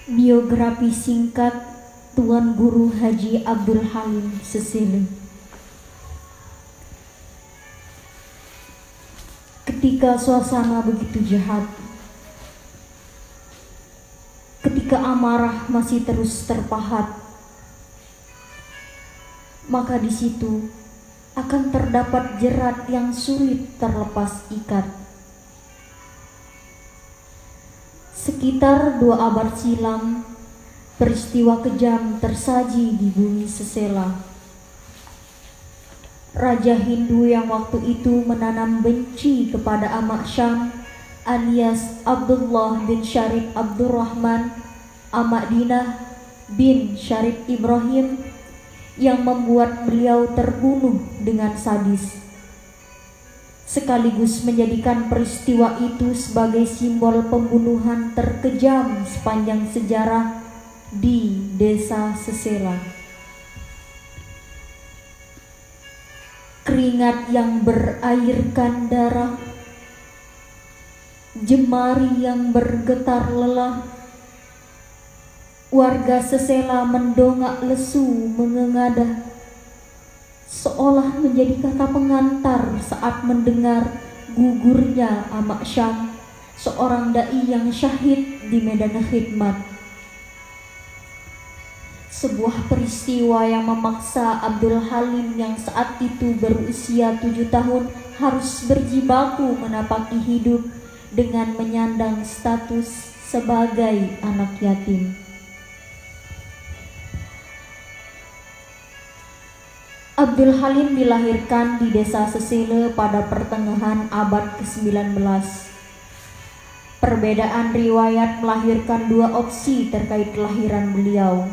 Biografi singkat Tuan Guru Haji Abdul Halim Sesele. Ketika suasana begitu jahat, ketika amarah masih terus terpahat, maka di situ akan terdapat jerat yang sulit terlepas ikat. Sekitar 2 abad silam, peristiwa kejam tersaji di bumi Sesela. Raja Hindu yang waktu itu menanam benci kepada Amak Syam alias Abdullah bin Syarif Abdurrahman Amak Dinah bin Syarif Ibrahim yang membuat beliau terbunuh dengan sadis, sekaligus menjadikan peristiwa itu sebagai simbol pembunuhan terkejam sepanjang sejarah di desa Sesela. Keringat yang berairkan darah, jemari yang bergetar lelah, warga Sesela mendongak lesu mengengadah, seolah menjadi kata pengantar saat mendengar gugurnya Amak Syam, seorang dai yang syahid di medan khidmat. Sebuah peristiwa yang memaksa Abdul Halim yang saat itu berusia 7 tahun harus berjibaku menapaki hidup dengan menyandang status sebagai anak yatim. Abdul Halim dilahirkan di desa Sesele pada pertengahan abad ke-19. Perbedaan riwayat melahirkan 2 opsi terkait kelahiran beliau.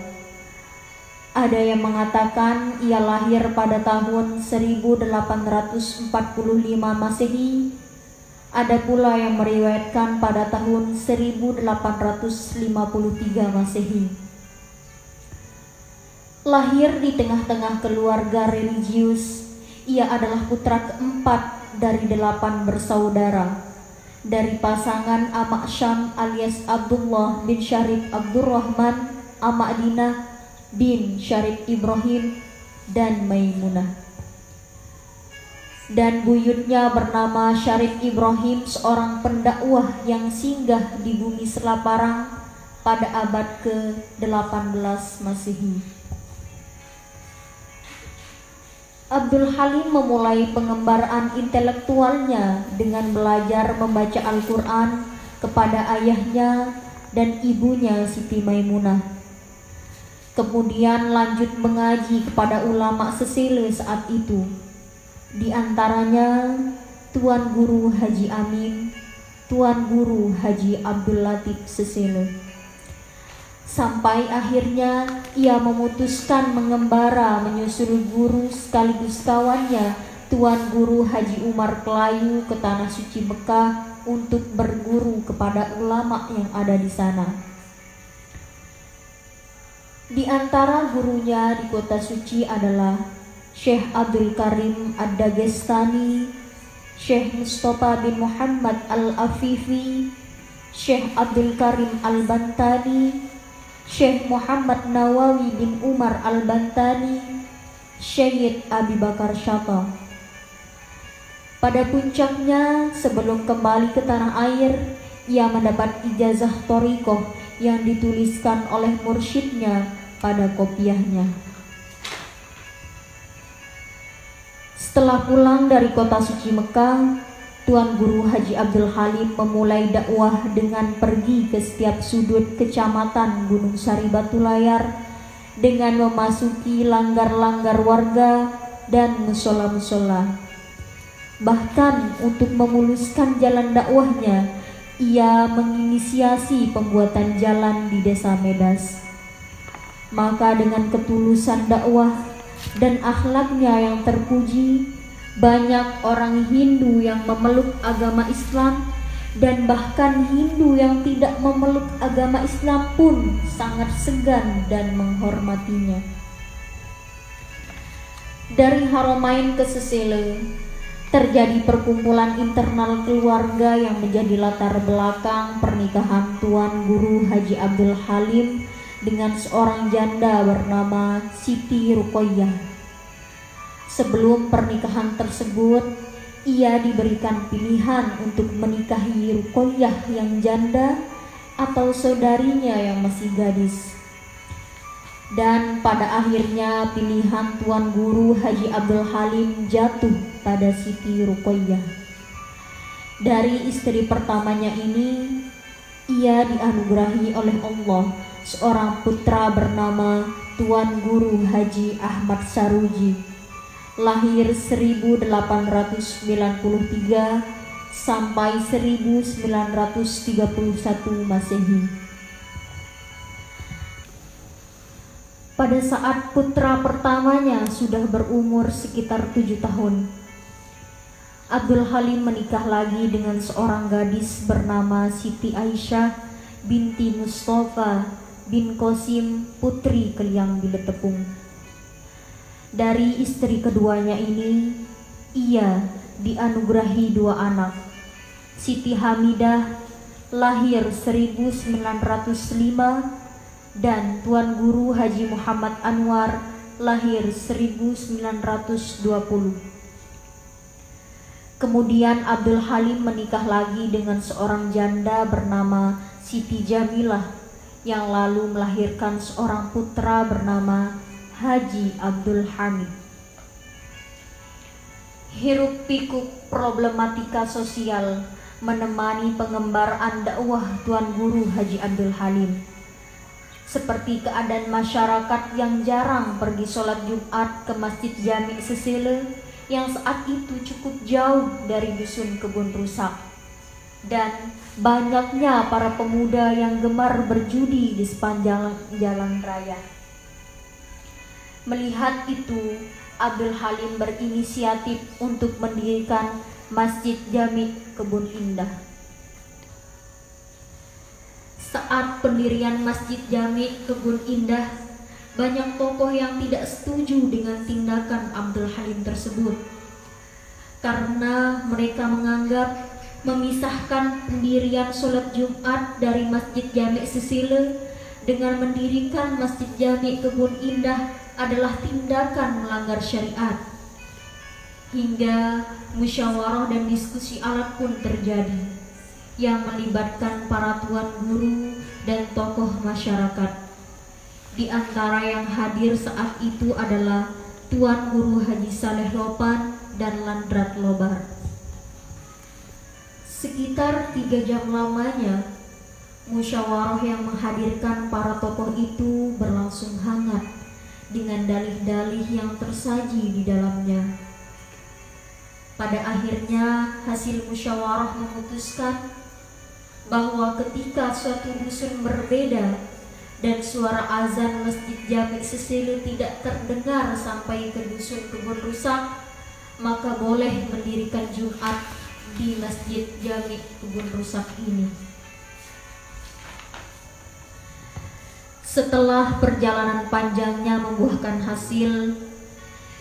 Ada yang mengatakan ia lahir pada tahun 1845 Masehi. Ada pula yang meriwayatkan pada tahun 1853 Masehi. Lahir di tengah-tengah keluarga religius, ia adalah putra keempat dari 8 bersaudara dari pasangan Amak Syam alias Abdullah bin Syarif Abdurrahman Amak Dinah bin Syarif Ibrahim dan Maimunah. Dan buyutnya bernama Syarif Ibrahim, seorang pendakwah yang singgah di bumi Selaparang pada abad ke-18 Masehi. Abdul Halim memulai pengembaraan intelektualnya dengan belajar membaca Al-Quran kepada ayahnya dan ibunya Siti Maimunah. Kemudian lanjut mengaji kepada ulama Sesele saat itu, di antaranya Tuan Guru Haji Amin, Tuan Guru Haji Abdul Latif Sesele. Sampai akhirnya ia memutuskan mengembara menyusul guru sekaligus kawannya Tuan Guru Haji Umar Kelayu ke Tanah Suci Mekah untuk berguru kepada ulama yang ada di sana. Di antara gurunya di kota suci adalah Syekh Abdul Karim Ad-Dagestani, Syekh Mustafa bin Muhammad Al-Afifi, Syekh Abdul Karim Al-Bantani, Syekh Muhammad Nawawi bin Umar Al-Bantani, Syed Abi Bakar Syata. Pada puncaknya, sebelum kembali ke tanah air, ia mendapat ijazah thariqah yang dituliskan oleh mursyidnya pada kopiahnya. Setelah pulang dari kota suci Mekah, Tuan Guru Haji Abdul Halim memulai dakwah dengan pergi ke setiap sudut kecamatan Gunung Sari Batu Layar dengan memasuki langgar-langgar warga dan musola-musola. Bahkan untuk memuluskan jalan dakwahnya, ia menginisiasi pembuatan jalan di desa Medas. Maka dengan ketulusan dakwah dan akhlaknya yang terpuji, banyak orang Hindu yang memeluk agama Islam, dan bahkan Hindu yang tidak memeluk agama Islam pun sangat segan dan menghormatinya. Dari Haramain ke Sesele, terjadi perkumpulan internal keluarga yang menjadi latar belakang pernikahan Tuan Guru Haji Abdul Halim dengan seorang janda bernama Siti Ruqayyah. Sebelum pernikahan tersebut, ia diberikan pilihan untuk menikahi Ruqayyah yang janda atau saudarinya yang masih gadis. Dan pada akhirnya pilihan Tuan Guru Haji Abdul Halim jatuh pada Siti Ruqayyah. Dari istri pertamanya ini, ia dianugerahi oleh Allah seorang putra bernama Tuan Guru Haji Ahmad Saruji, lahir 1893 sampai 1931 Masehi. Pada saat putra pertamanya sudah berumur sekitar 7 tahun, Abdul Halim menikah lagi dengan seorang gadis bernama Siti Aisyah binti Mustafa bin Qasim putri Keliang Biletepung. Dari istri keduanya ini, ia dianugerahi 2 anak. Siti Hamidah lahir 1905 dan Tuan Guru Haji Muhammad Anwar lahir 1920. Kemudian Abdul Halim menikah lagi dengan seorang janda bernama Siti Jamilah yang lalu melahirkan seorang putra bernama Haji Abdul Hamid. Hiruk pikuk problematika sosial menemani pengembaraan dakwah Tuan Guru Haji Abdul Halim, seperti keadaan masyarakat yang jarang pergi sholat Jumat ke Masjid Jami Sesele yang saat itu cukup jauh dari dusun Kebun Rusak, dan banyaknya para pemuda yang gemar berjudi di sepanjang jalan raya. Melihat itu, Abdul Halim berinisiatif untuk mendirikan Masjid Jami Kebun Indah. Saat pendirian Masjid Jami Kebun Indah, banyak tokoh yang tidak setuju dengan tindakan Abdul Halim tersebut, karena mereka menganggap memisahkan pendirian sholat Jumat dari Masjid Jami Sesile dengan mendirikan Masjid Jami Kebun Indah adalah tindakan melanggar syariat. Hingga musyawarah dan diskusi alat pun terjadi yang melibatkan para tuan guru dan tokoh masyarakat. Di antara yang hadir saat itu adalah Tuan Guru Haji Saleh Lopan dan Landrat Lobar. Sekitar 3 jam lamanya, musyawarah yang menghadirkan para tokoh itu berlangsung hangat dengan dalih-dalih yang tersaji di dalamnya. Pada akhirnya hasil musyawarah memutuskan bahwa ketika suatu dusun berbeda dan suara azan Masjid Jami Sesele tidak terdengar sampai ke dusun Kebun Rusak, maka boleh mendirikan Jumat di Masjid Jami Kebun Rusak ini. Setelah perjalanan panjangnya membuahkan hasil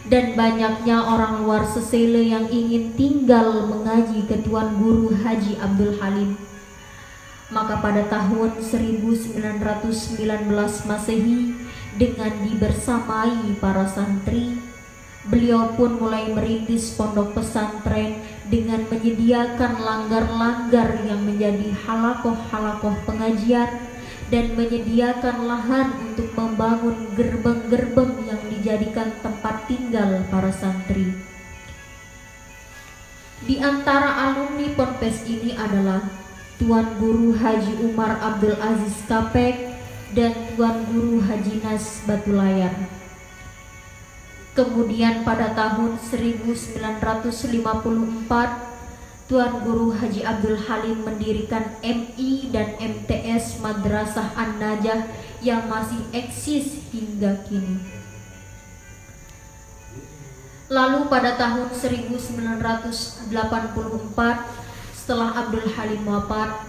dan banyaknya orang luar Sesele yang ingin tinggal mengaji ke Tuan Guru Haji Abdul Halim, maka pada tahun 1919 Masehi, dengan dibersamai para santri, beliau pun mulai merintis pondok pesantren dengan menyediakan langgar-langgar yang menjadi halakoh-halakoh pengajian dan menyediakan lahan untuk membangun gerbang-gerbang yang dijadikan tempat tinggal para santri. Di antara alumni ponpes ini adalah Tuan Guru Haji Umar Abdul Aziz Kapek dan Tuan Guru Haji Nas Batulayar. Kemudian pada tahun 1954, Tuan Guru Haji Abdul Halim mendirikan MI dan MTS Madrasah An-Najah yang masih eksis hingga kini. Lalu pada tahun 1984, setelah Abdul Halim wafat,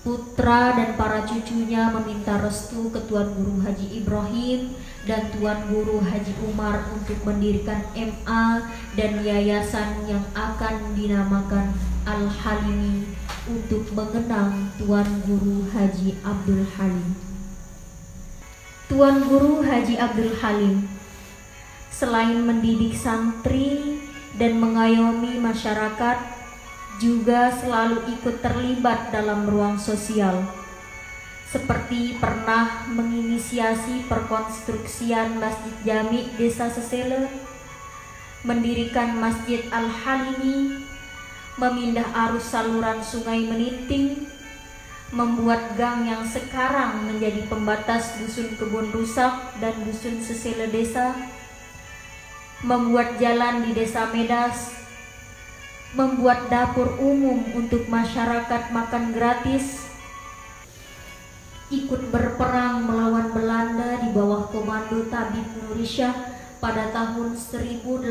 putra dan para cucunya meminta restu ke Tuan Guru Haji Ibrahim dan Tuan Guru Haji Umar untuk mendirikan MA dan yayasan yang akan dinamakan Al-Halimi untuk mengenang Tuan Guru Haji Abdul Halim. Tuan Guru Haji Abdul Halim selain mendidik santri dan mengayomi masyarakat, juga selalu ikut terlibat dalam ruang sosial, seperti pernah menginisiasi perkonstruksian Masjid Jami Desa Sesele, mendirikan Masjid Al-Halimi, memindah arus saluran Sungai Meniting, membuat gang yang sekarang menjadi pembatas Dusun Kebun Rusak dan Dusun Sesele Desa, membuat jalan di Desa Medas, membuat dapur umum untuk masyarakat makan gratis, ikut berperang melawan Belanda di bawah komando Tabib Nurisyah pada tahun 1897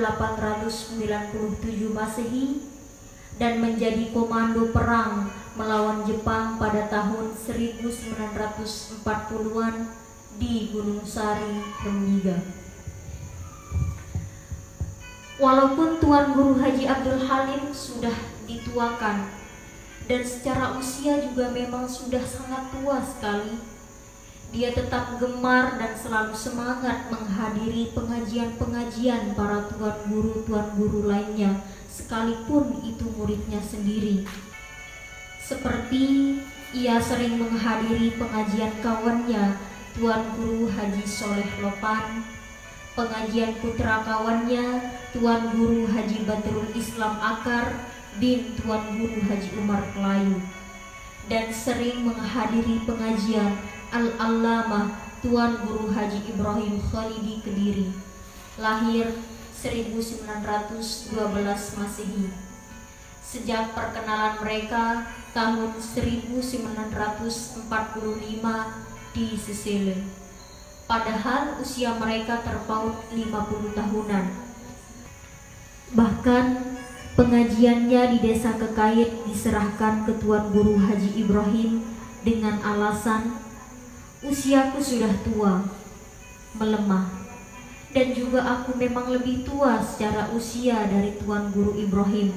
Masehi, dan menjadi komando perang melawan Jepang pada tahun 1940-an di Gunung Sari, Remyiga. Walaupun Tuan Guru Haji Abdul Halim sudah dituakan dan secara usia juga memang sudah sangat tua sekali, dia tetap gemar dan selalu semangat menghadiri pengajian-pengajian para tuan guru lainnya, sekalipun itu muridnya sendiri. Seperti ia sering menghadiri pengajian kawannya Tuan Guru Haji Soleh Lopan, pengajian putra kawannya Tuan Guru Haji Badrul Islam Akar bin Tuan Guru Haji Umar Kelayu, dan sering menghadiri pengajian Al-Allamah Tuan Guru Haji Ibrahim Khalidi Kediri, lahir 1912 Masehi. Sejak perkenalan mereka tahun 1945 di Sesele, padahal usia mereka terpaut 50 tahunan. Bahkan pengajiannya di Desa Kekait diserahkan ke Tuan Guru Haji Ibrahim dengan alasan, usiaku sudah tua, melemah, dan juga aku memang lebih tua secara usia dari Tuan Guru Ibrahim,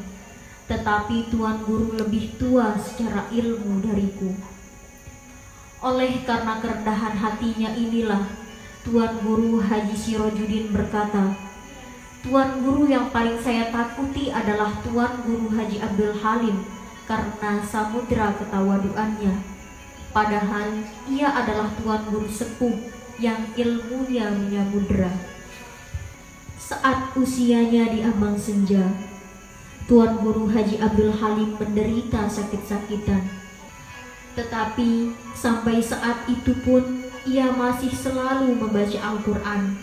tetapi Tuan Guru lebih tua secara ilmu dariku. Oleh karena kerendahan hatinya inilah Tuan Guru Haji Sirojudin berkata, Tuan Guru yang paling saya takuti adalah Tuan Guru Haji Abdul Halim karena samudra ketawaduannya. Padahal ia adalah Tuan Guru sepuh yang ilmunya menyamudra. Saat usianya di ambang senja, Tuan Guru Haji Abdul Halim menderita sakit-sakitan. Tetapi sampai saat itu pun ia masih selalu membaca Al-Quran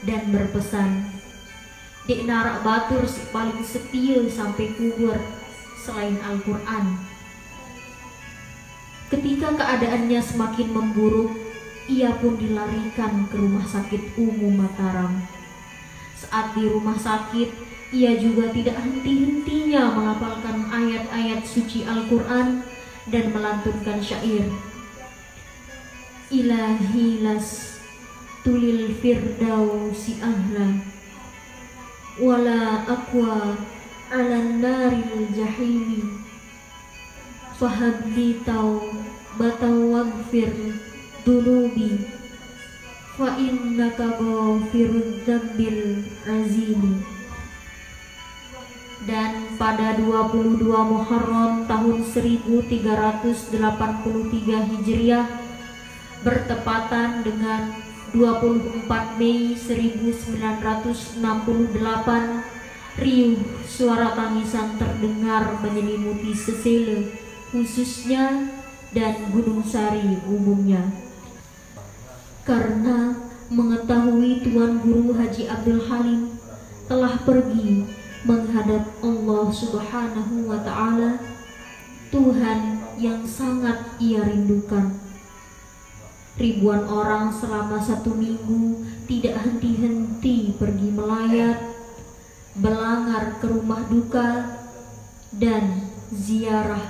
dan berpesan, Dek narak batur si paling setia sampai kubur selain Al-Quran. Ketika keadaannya semakin memburuk, ia pun dilarikan ke rumah sakit umum Mataram. Saat di rumah sakit, ia juga tidak henti-hentinya menghafalkan ayat-ayat suci Al-Quran dan melantunkan syair, Ilahi las tulil firdausi ahla wala aqwa ala naril jahimi fahabli tau batau wagfir dunubi fa innaka ghafirud dzambil azimi. Dan pada 22 Muharram tahun 1383 Hijriah bertepatan dengan 24 Mei 1968, riuh suara tangisan terdengar menyelimuti Sesele khususnya dan Gunung Sari umumnya, karena mengetahui Tuan Guru Haji Abdul Halim telah pergi menghadap Allah Subhanahu wa Ta'ala, Tuhan yang sangat ia rindukan. Ribuan orang selama 1 minggu tidak henti-henti pergi melayat, belangar ke rumah duka, dan ziarah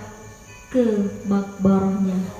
ke makbarahnya.